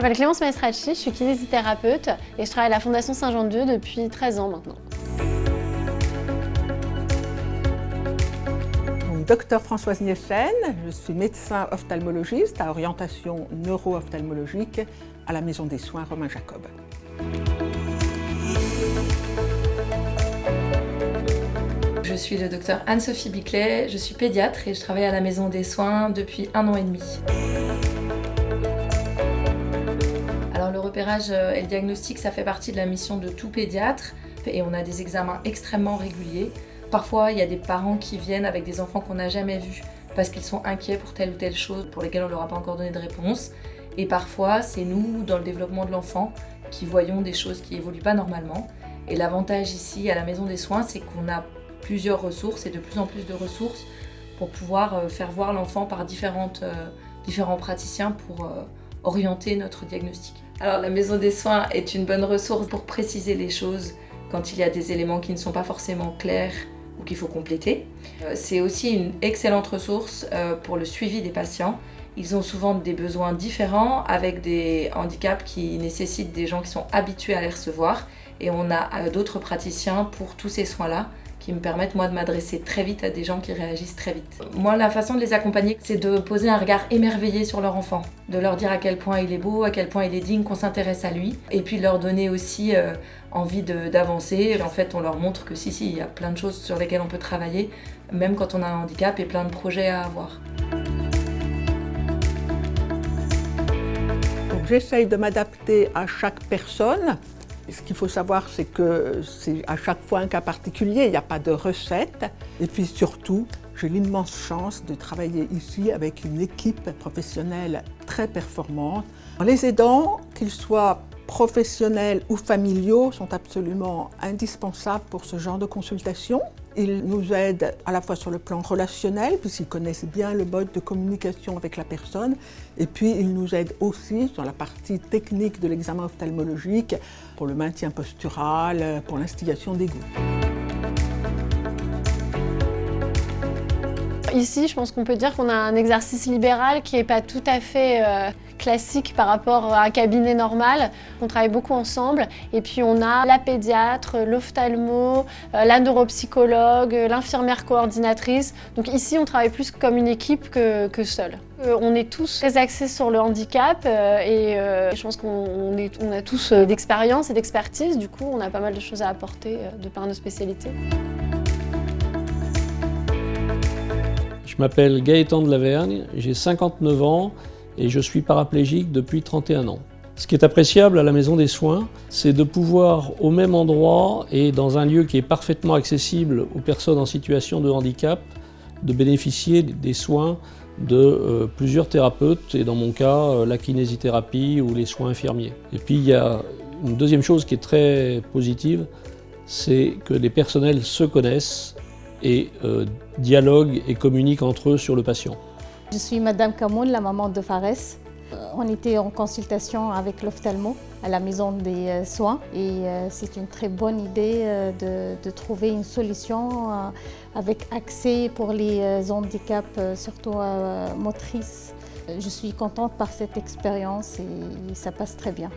m'appelle Clémence Maestracci, je suis kinésithérapeute et je travaille à la Fondation Saint-Jean-de-Dieu depuis 13 ans maintenant. Docteur Françoise Nieschen, je suis médecin ophtalmologiste à orientation neuro-ophtalmologique à la Maison des Soins Romain Jacob. Je suis le docteur Anne-Sophie Biclet, je suis pédiatre et je travaille à la Maison des Soins depuis 1 an et demi. Alors le repérage et le diagnostic, ça fait partie de la mission de tout pédiatre et on a des examens extrêmement réguliers. Parfois, il y a des parents qui viennent avec des enfants qu'on n'a jamais vus parce qu'ils sont inquiets pour telle ou telle chose pour lesquelles on ne leur a pas encore donné de réponse. Et parfois, c'est nous, dans le développement de l'enfant, qui voyons des choses qui évoluent pas normalement. Et l'avantage ici, à la Maison des Soins, c'est qu'on a plusieurs ressources et de plus en plus de ressources pour pouvoir faire voir l'enfant par différents praticiens pour orienter notre diagnostic. Alors la Maison des Soins est une bonne ressource pour préciser les choses quand il y a des éléments qui ne sont pas forcément clairs ou qu'il faut compléter. C'est aussi une excellente ressource pour le suivi des patients. Ils ont souvent des besoins différents avec des handicaps qui nécessitent des gens qui sont habitués à les recevoir et on a d'autres praticiens pour tous ces soins-là qui me permettent moi de m'adresser très vite à des gens qui réagissent très vite. Moi, la façon de les accompagner, c'est de poser un regard émerveillé sur leur enfant, de leur dire à quel point il est beau, à quel point il est digne, qu'on s'intéresse à lui, et puis de leur donner aussi envie d'avancer. En fait, on leur montre que si, il y a plein de choses sur lesquelles on peut travailler, même quand on a un handicap et plein de projets à avoir. Donc j'essaye de m'adapter à chaque personne. Ce qu'il faut savoir, c'est que c'est à chaque fois un cas particulier, il n'y a pas de recette. Et puis surtout, j'ai l'immense chance de travailler ici avec une équipe professionnelle très performante. Les aidants, qu'ils soient professionnels ou familiaux, sont absolument indispensables pour ce genre de consultation. Ils nous aident à la fois sur le plan relationnel, puisqu'ils connaissent bien le mode de communication avec la personne, et puis ils nous aident aussi sur la partie technique de l'examen ophtalmologique, pour le maintien postural, pour l'instillation des gouttes. Ici, je pense qu'on peut dire qu'on a un exercice libéral qui n'est pas tout à fait classique par rapport à un cabinet normal. On travaille beaucoup ensemble et puis on a la pédiatre, l'ophtalmo, la neuropsychologue, l'infirmière coordinatrice. Donc ici, on travaille plus comme une équipe que seul. On est tous très axés sur le handicap et je pense qu'on a tous d'expérience et d'expertise. Du coup, on a pas mal de choses à apporter de par nos spécialités. Je m'appelle Gaëtan de Lavergne, j'ai 59 ans et je suis paraplégique depuis 31 ans. Ce qui est appréciable à la Maison des Soins, c'est de pouvoir au même endroit et dans un lieu qui est parfaitement accessible aux personnes en situation de handicap, de bénéficier des soins de plusieurs thérapeutes et dans mon cas, la kinésithérapie ou les soins infirmiers. Et puis il y a une deuxième chose qui est très positive, c'est que les personnels se connaissent et dialoguent et communiquent entre eux sur le patient. Je suis Madame Kamoun, la maman de Fares. On était en consultation avec l'ophtalmo à la Maison des Soins et c'est une très bonne idée de trouver une solution avec accès pour les handicaps, surtout motrices. Je suis contente par cette expérience et ça passe très bien.